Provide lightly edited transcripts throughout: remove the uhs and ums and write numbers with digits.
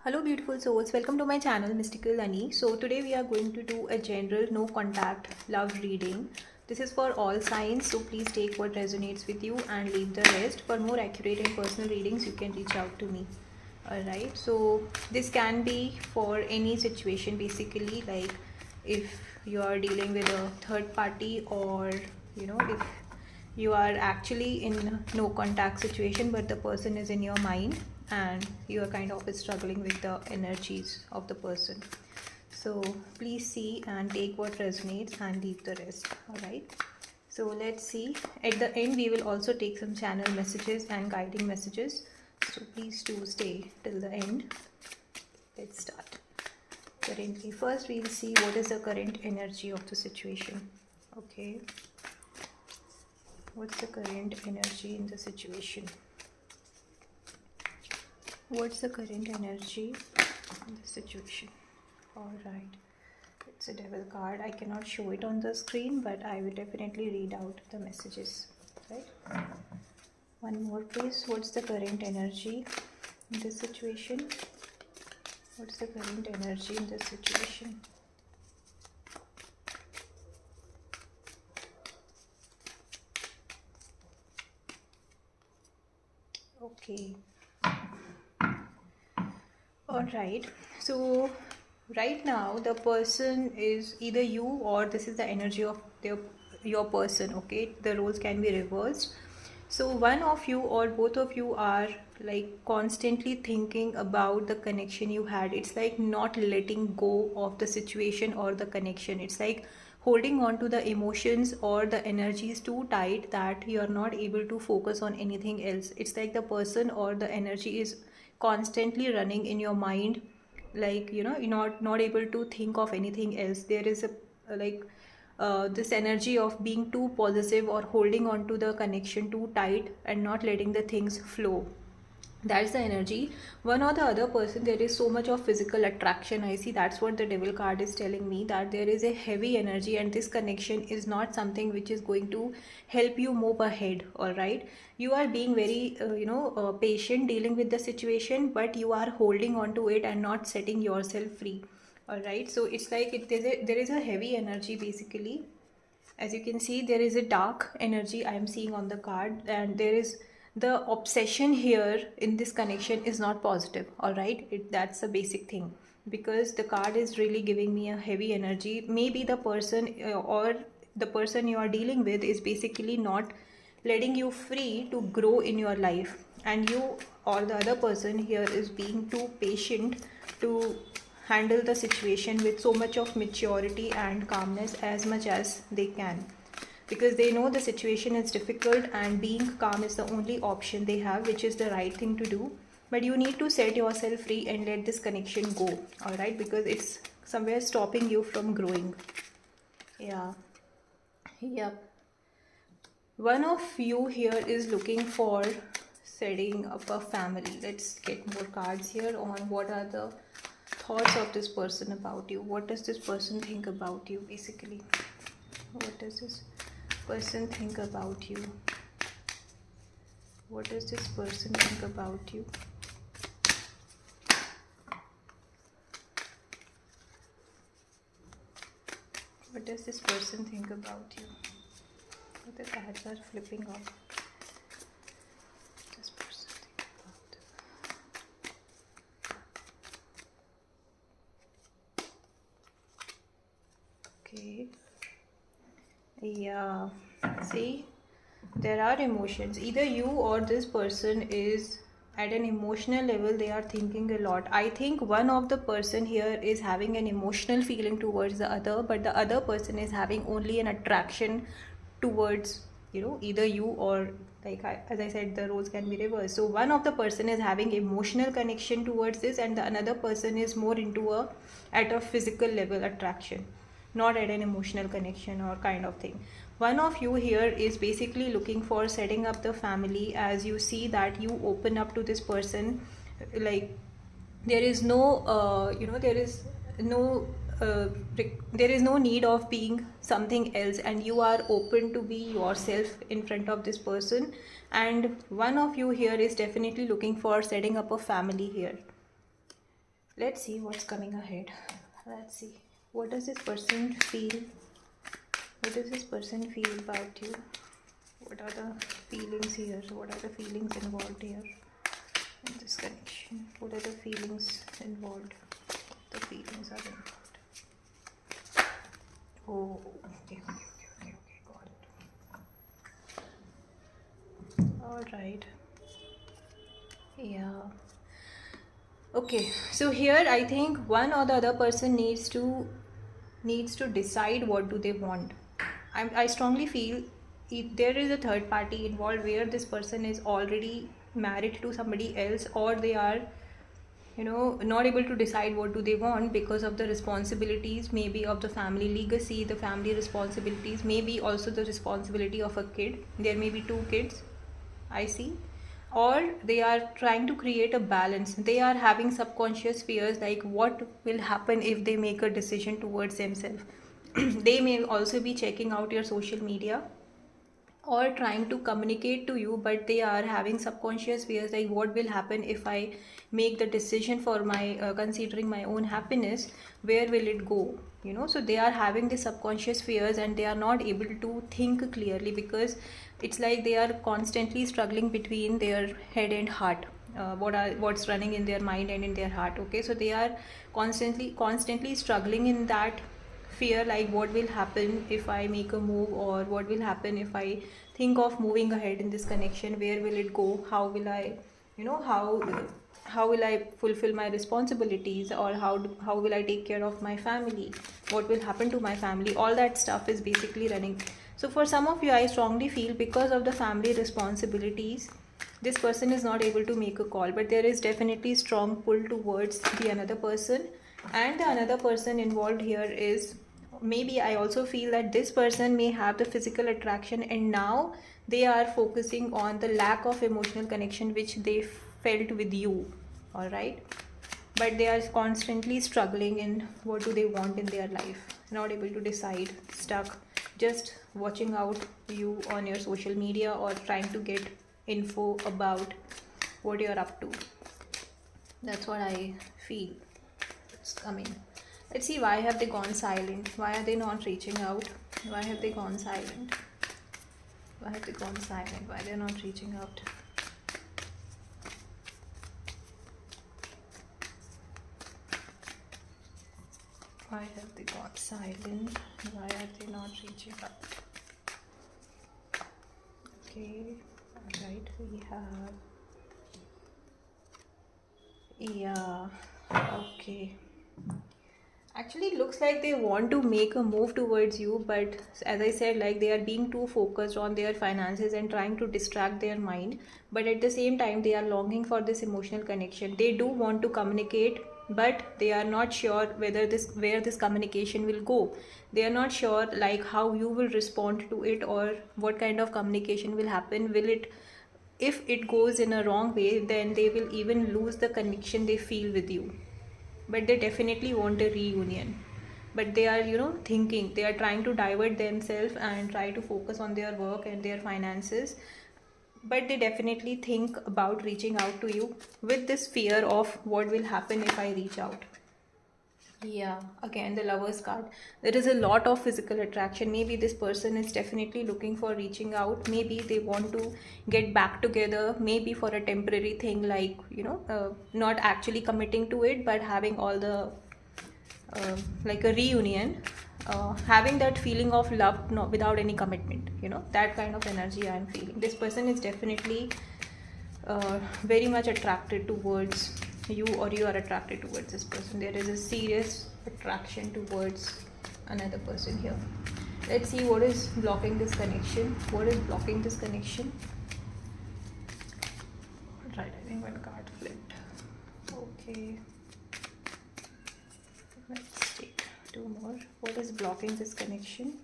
Hello beautiful souls, welcome to my channel Mystical Ani. So today we are going to do a general no contact love reading. This is for all signs, so please take what resonates with you and leave the rest. For more accurate and personal readings you can reach out to me. Alright, so this can be for any situation basically, like if you are dealing with a third party, or if you are actually in no contact situation but the person is in your mind and you are kind of struggling with the energies of the person. So please see and take what resonates and leave the rest. All right, so let's see. At the end we will also take some channel messages and guiding messages, so please do stay till the end. Let's start. Currently, first we'll see what is the current energy of the situation. Okay, what's the current energy in the situation? What's the current energy in the situation? All right, it's a devil card. I cannot show it on the screen, but I will definitely read out the messages. Right, one more please. What's the current energy in this situation? What's the current energy in this situation? Okay. All right, so right now the person is either you, or this is the energy of your person. Okay, the roles can be reversed. So one of you or both of you are like constantly thinking about the connection you had. It's like not letting go of the situation or the connection. It's like holding on to the emotions or the energy is too tight that you're not able to focus on anything else. It's like the person or the energy is constantly running in your mind, like you're not able to think of anything else. There is a like this energy of being too possessive or holding on to the connection too tight and not letting the things flow. That's the energy. One or the other person, there is so much of physical attraction. I see that's what the devil card is telling me, that there is a heavy energy and this connection is not something which is going to help you move ahead. All right, you are being very patient dealing with the situation, but you are holding on to it and not setting yourself free. All right, so it's like there is a heavy energy basically. As you can see, there is a dark energy I am seeing on the card, and there is the obsession here in this connection is not positive. All right, that's a basic thing, because the card is really giving me a heavy energy. Maybe the person or the person you are dealing with is basically not letting you free to grow in your life, and you or the other person here is being too patient to handle the situation with so much of maturity and calmness as much as they can, because they know the situation is difficult and being calm is the only option they have, which is the right thing to do. But you need to set yourself free and let this connection go. All right, because it's somewhere stopping you from growing. Yeah. Yep. One of you here is looking for setting up a family. Let's get more cards here on what are the thoughts of this person about you. What does this person think about you basically? What does this person think about you? What does this person think about you? What does this person think about you? The cards are flipping off. This person think about. Okay. Yeah. See, there are emotions. Either you or this person is at an emotional level, they are thinking a lot. I think one of the person here is having an emotional feeling towards the other, but the other person is having only an attraction towards either you, or as I said, the roles can be reversed. So one of the person is having emotional connection towards this, and the another person is more into at a physical level attraction, not at an emotional connection or kind of thing. One of you here is basically looking for setting up the family. As you see that you open up to this person, like there is no there is no there is no need of being something else, and you are open to be yourself in front of this person. And one of you here is definitely looking for setting up a family here. Let's see what's coming ahead. Let's see. What does this person feel? What does this person feel about you? What are the feelings here? What are the feelings involved here in this connection? What are the feelings involved? The feelings are involved. Oh, okay, got it. All right. Yeah. Okay, so here I think one or the other person needs to decide what do they want. I strongly feel there is a third party involved where this person is already married to somebody else, or they are not able to decide what do they want because of the responsibilities, maybe of the family legacy, the family responsibilities, maybe also the responsibility of a kid. There may be two kids, I see. Or they are trying to create a balance. They are having subconscious fears like what will happen if they make a decision towards themselves. They may also be checking out your social media or trying to communicate to you, but they are having subconscious fears like what will happen if I make the decision for my considering my own happiness, where will it go, so they are having the subconscious fears and they are not able to think clearly because it's like they are constantly struggling between their head and heart. What's running in their mind and in their heart. Okay, so they are constantly struggling in that fear, like what will happen if I make a move, or what will happen if I think of moving ahead in this connection, where will it go, how will I, you know how will I fulfill my responsibilities, or how will I take care of my family, what will happen to my family. All that stuff is basically running. So for some of you, I strongly feel because of the family responsibilities, this person is not able to make a call, but there is definitely strong pull towards the another person. And the another person involved here is, maybe I also feel that this person may have the physical attraction and now they are focusing on the lack of emotional connection which they felt with you. All right, but they are constantly struggling in what do they want in their life, not able to decide, stuck, just watching out you on your social media or trying to get info about what you're up to. That's what I feel it's coming. Let's see, why have they gone silent? Why are they not reaching out? Why have they gone silent? Why have they gone silent? Why they're not reaching out? Why have they gone silent? Why are they not reaching out? Okay, alright, we have, yeah, okay. Actually, it looks like they want to make a move towards you, but as I said, like they are being too focused on their finances and trying to distract their mind. But at the same time, they are longing for this emotional connection. They do want to communicate, but they are not sure where this communication will go. They are not sure like how you will respond to it, or what kind of communication will happen. If it goes in a wrong way, then they will even lose the connection they feel with you. But they definitely want a reunion, but they are thinking, they are trying to divert themselves and try to focus on their work and their finances, but they definitely think about reaching out to you with this fear of what will happen if I reach out. Yeah, again, the Lovers card. There is a lot of physical attraction. Maybe this person is definitely looking for reaching out. Maybe they want to get back together, maybe for a temporary thing, like, not actually committing to it, but having all the, like a reunion, having that feeling of love, no, without any commitment, that kind of energy I'm feeling. This person is definitely very much attracted towards you, or you are attracted towards this person. There is a serious attraction towards another person here. Let's see what is blocking this connection. What is blocking this connection? Right, I think one card flipped. Okay, let's take two more. What is blocking this connection?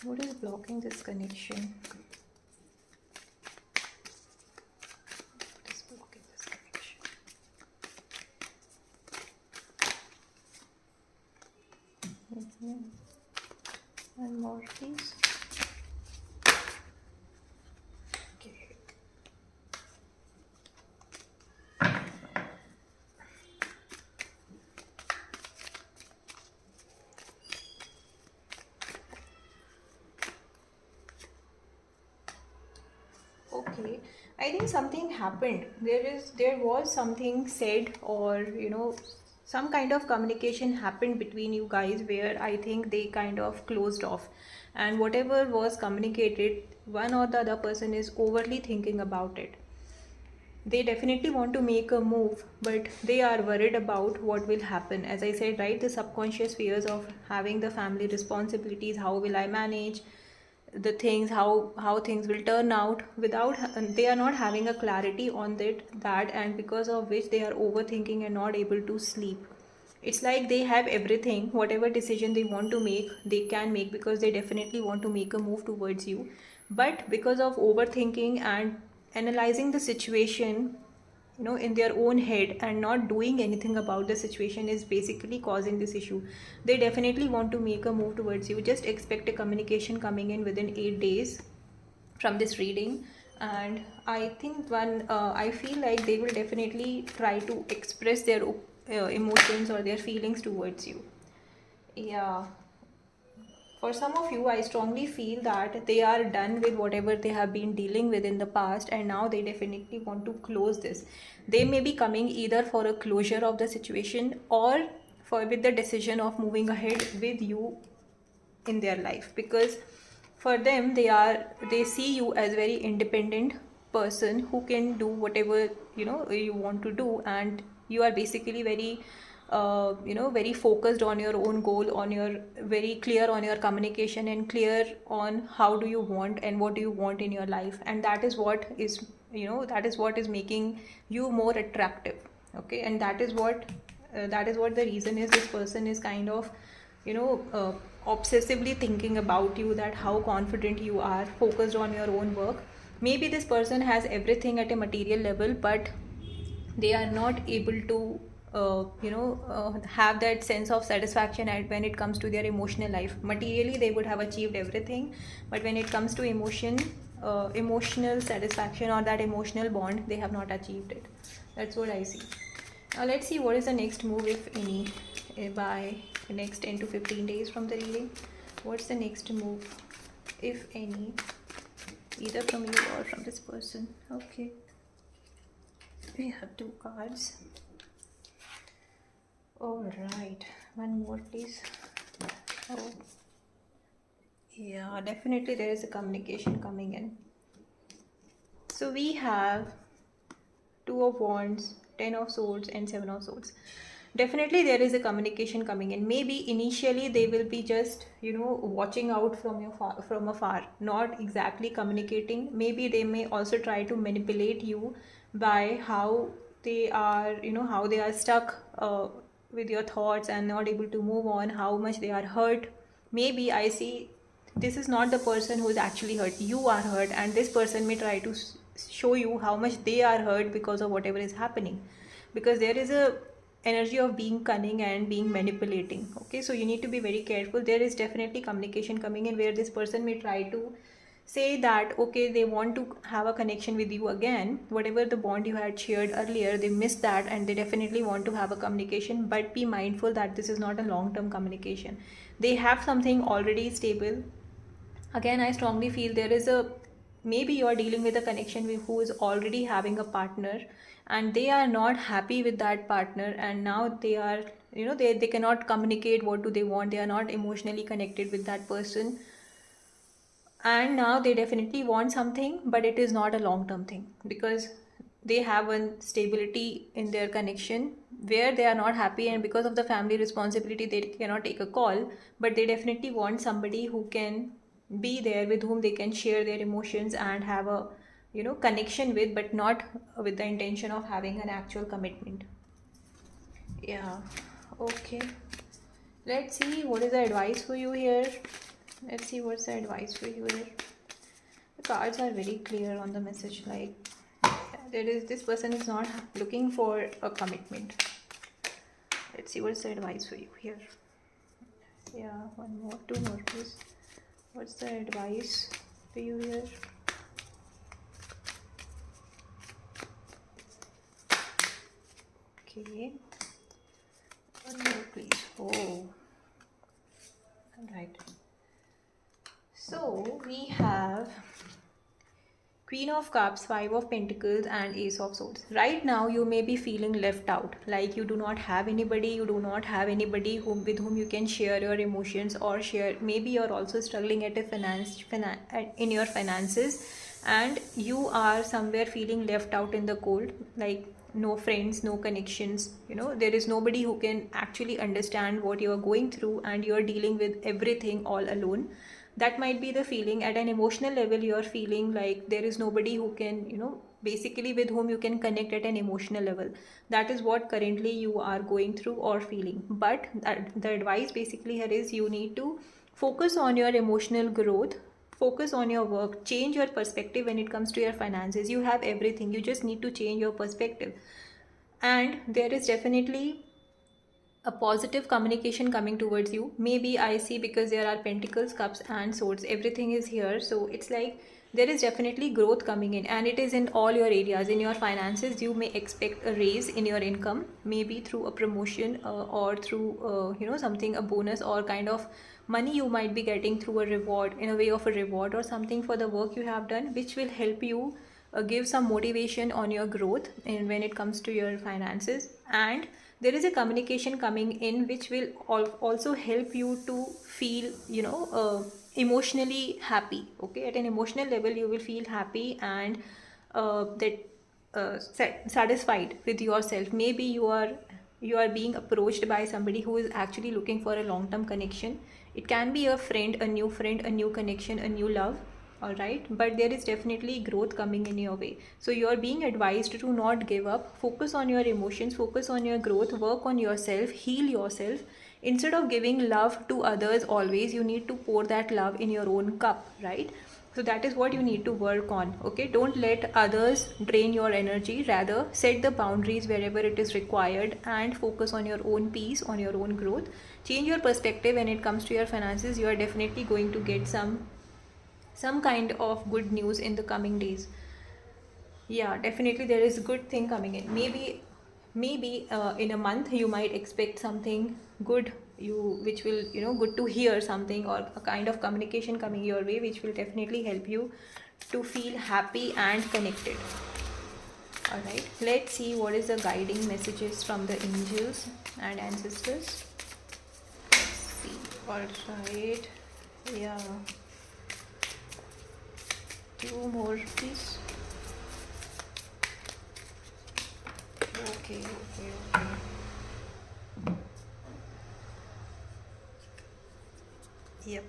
What is blocking this connection? What is blocking this connection? One more, please. Okay. Okay, I think something happened. There was something said, or some kind of communication happened between you guys where I think they kind of closed off, and whatever was communicated, one or the other person is overly thinking about it. They definitely want to make a move, but they are worried about what will happen. As I said, right, the subconscious fears of having the family responsibilities, how will I manage the things, how things will turn out, without they are not having a clarity on that, and because of which they are overthinking and not able to sleep. It's like they have everything, whatever decision they want to make they can make, because they definitely want to make a move towards you, but because of overthinking and analyzing the situation in their own head and not doing anything about the situation is basically causing this issue. They definitely want to make a move towards you. Just expect a communication coming in within 8 days from this reading. And I think I feel like they will definitely try to express their emotions or their feelings towards you. Yeah, for some of you, I strongly feel that they are done with whatever they have been dealing with in the past, and now they definitely want to close this. They may be coming either for a closure of the situation, or for with the decision of moving ahead with you in their life, because for them they see you as very independent person who can do whatever you want to do, and you are basically very very focused on your own goal, on your very clear on your communication, and clear on how do you want and what do you want in your life, and that is what is making you more attractive. Okay, and that is what the reason is. This person is kind of obsessively thinking about you, that how confident you are, focused on your own work. Maybe this person has everything at a material level, but they are not able to have that sense of satisfaction when it comes to their emotional life. Materially they would have achieved everything, but when it comes to emotional satisfaction or that emotional bond, they have not achieved it. That's what I see. Now let's see what is the next move, if any, by the next 10 to 15 days from the reading. What's the next move, if any, either from you or from this person? Okay, we have two cards. All right, one more please. Oh, yeah, definitely there is a communication coming in. So we have Two of Wands, Ten of Swords, and Seven of Swords. Definitely there is a communication coming in. Maybe initially they will be just watching out from afar, not exactly communicating. Maybe they may also try to manipulate you by how they are how they are stuck with your thoughts and not able to move on, how much they are hurt. Maybe I see this is not the person who is actually hurt. You are hurt, and this person may try to show you how much they are hurt because of whatever is happening, because there is a energy of being cunning and being manipulating. Okay, so you need to be very careful. There is definitely communication coming in where this person may try to say that okay, they want to have a connection with you again. Whatever the bond you had shared earlier, they missed that, and they definitely want to have a communication, but be mindful that this is not a long term communication. They have something already stable. Again, I strongly feel there is a maybe you are dealing with a connection with who is already having a partner, and they are not happy with that partner, and now they are they cannot communicate what do they want. They are not emotionally connected with that person, and now they definitely want something, but it is not a long term thing, because they have one stability in their connection where they are not happy, and because of the family responsibility they cannot take a call, but they definitely want somebody who can be there, with whom they can share their emotions and have a connection with, but not with the intention of having an actual commitment. Yeah, okay, let's see what is the advice for you here. Let's see what's the advice for you here. The cards are very clear on the message, like this person is not looking for a commitment. Let's see what's the advice for you here. Yeah, one more, two more please. What's the advice for you here? Okay, one more please. Oh, all right. So we have Queen of Cups, Five of Pentacles, and Ace of Swords. Right now, you may be feeling left out, like you do not have anybody, with whom you can share your emotions or share. Maybe you're also struggling at in your finances, and you are somewhere feeling left out in the cold, like no friends, no connections. There is nobody who can actually understand what you are going through, and you are dealing with everything all alone. That might be the feeling. At an emotional level, you're feeling like there is nobody who can, basically with whom you can connect at an emotional level. That is what currently you are going through or feeling. But the advice basically here is you need to focus on your emotional growth, focus on your work, change your perspective when it comes to your finances. You have everything, you just need to change your perspective. And there is definitely a positive communication coming towards you. Maybe I see, because there are pentacles, cups, and swords, everything is here. So it's like there is definitely growth coming in, and it is in all your areas. In your finances, you may expect a raise in your income, maybe through a promotion, or through something, a bonus, or kind of money you might be getting through a reward, in a way of a reward or something for the work you have done, which will help you give some motivation on your growth and when it comes to your finances. And there is a communication coming in which will also help you to feel emotionally happy. Okay, at an emotional level you will feel happy, and that satisfied with yourself. Maybe you are being approached by somebody who is actually looking for a long term connection. It can be a friend, a new connection, a new love. All right, but there is definitely growth coming in your way. So you are being advised to not give up, focus on your emotions, focus on your growth, work on yourself, heal yourself. Instead of giving love to others always, you need to pour that love in your own cup, right? So that is what you need to work on. Okay, don't let others drain your energy, rather set the boundaries wherever it is required, and focus on your own peace, on your own growth. Change your perspective when it comes to your finances. You are definitely going to get some kind of good news in the coming days. Yeah, definitely there is a good thing coming in. Maybe in a month you might expect something good, which will, good to hear something, or a kind of communication coming your way, which will definitely help you to feel happy and connected. All right, let's see what is the guiding messages from the angels and ancestors. Let's see. All right, yeah, two more please. Okay. Yep.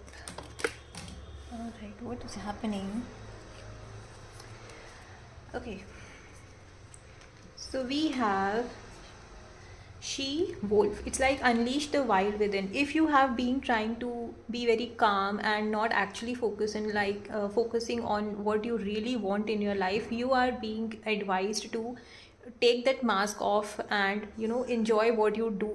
All right, what is happening? Okay. So we have she wolf. It's like unleash the wild within. If you have been trying to be very calm and not actually focusing on what you really want in your life, you are being advised to take that mask off and enjoy what you do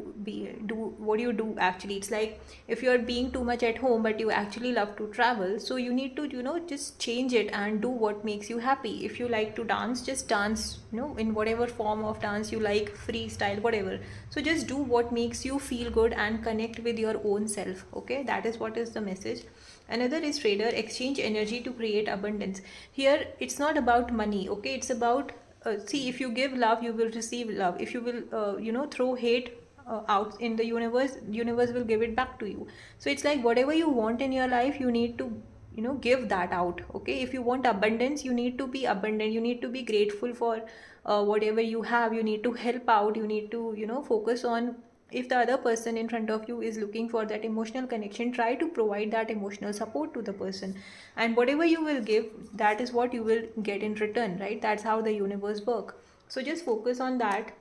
what you do. Actually, it's like if you're being too much at home but you actually love to travel, so you need to just change it and do what makes you happy. If you like to dance, just dance, in whatever form of dance you like, freestyle, whatever. So just do what makes you feel good and connect with your own self. Okay, that is what is the message. Another is trader, exchange energy to create abundance. Here it's not about money. Okay, it's about see, if you give love you will receive love. If you will throw hate out in the universe will give it back to you. So it's like whatever you want in your life, you need to give that out. Okay, if you want abundance, you need to be abundant, you need to be grateful for whatever you have. You need to help out, you need to focus on. If the other person in front of you is looking for that emotional connection, try to provide that emotional support to the person, and whatever you will give, that is what you will get in return, right? That's how the universe work. So just focus on that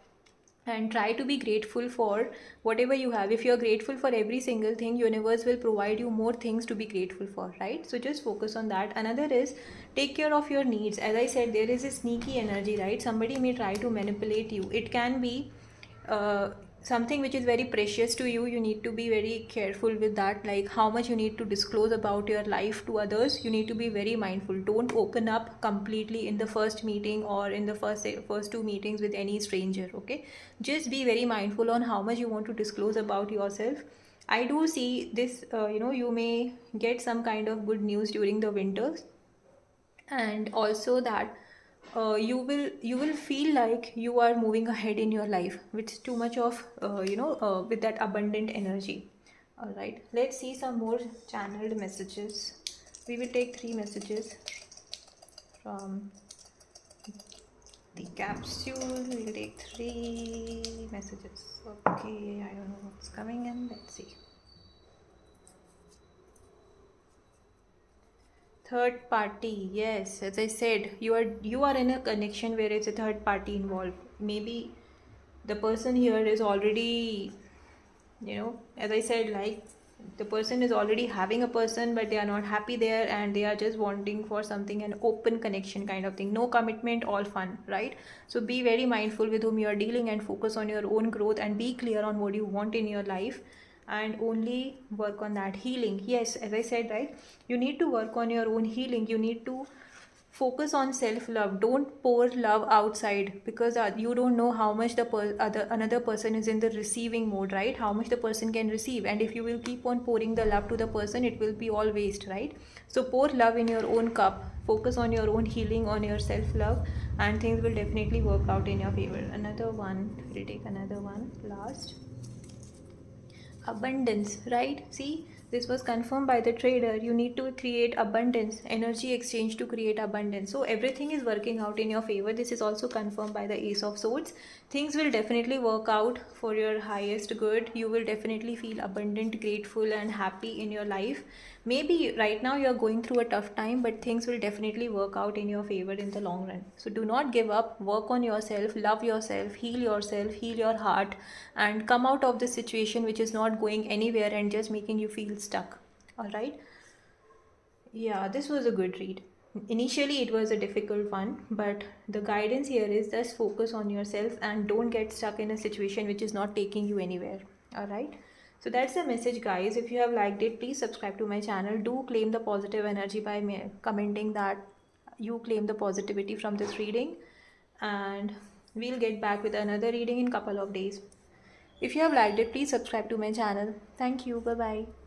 and try to be grateful for whatever you have. If you're grateful for every single thing, universe will provide you more things to be grateful for, right? So just focus on that. Another is take care of your needs. As I said, there is a sneaky energy, right? Somebody may try to manipulate you. It can be something which is very precious to you. You need to be very careful with that, like how much you need to disclose about your life to others. You need to be very mindful. Don't open up completely in the first meeting or in the first two meetings with any stranger. Okay, just be very mindful on how much you want to disclose about yourself. I do see this, you may get some kind of good news during the winters, and also that you will feel like you are moving ahead in your life with too much of with that abundant energy. All right, let's see some more channeled messages. We will take 3 messages from the capsule. We'll take 3 messages. Okay, I don't know what's coming in. Let's see. Third party, yes, as I said, you are in a connection where it's a third party involved. Maybe the person here is already, as I said, like the person is already having a person, but they are not happy there, and they are just wanting for something, an open connection kind of thing. No commitment, all fun, right? So be very mindful with whom you are dealing and focus on your own growth and be clear on what you want in your life, and only work on that healing. Yes, as I said, right, you need to work on your own healing. You need to focus on self love. Don't pour love outside, because you don't know how much another person is in the receiving mode, right? How much the person can receive, and if you will keep on pouring the love to the person, it will be all waste, right? So pour love in your own cup, focus on your own healing, on your self love, and things will definitely work out in your favor. Another one, we'll take another one last. Abundance, right? See, this was confirmed by the trader. You need to create abundance, energy exchange to create abundance. So everything is working out in your favor. This is also confirmed by the Ace of Swords. Things will definitely work out for your highest good. You will definitely feel abundant, grateful, and happy in your life. Maybe right now you're going through a tough time, but things will definitely work out in your favor in the long run. So do not give up. Work on yourself, love yourself, heal your heart, and come out of this situation which is not going anywhere and just making you feel stuck. All right. Yeah, this was a good read. Initially, it was a difficult one, but the guidance here is just focus on yourself and don't get stuck in a situation which is not taking you anywhere. All right. So that's the message, guys. If you have liked it, please subscribe to my channel. Do claim the positive energy by commenting that you claim the positivity from this reading, and we'll get back with another reading in couple of days. If you have liked it, please subscribe to my channel. Thank you. Bye bye.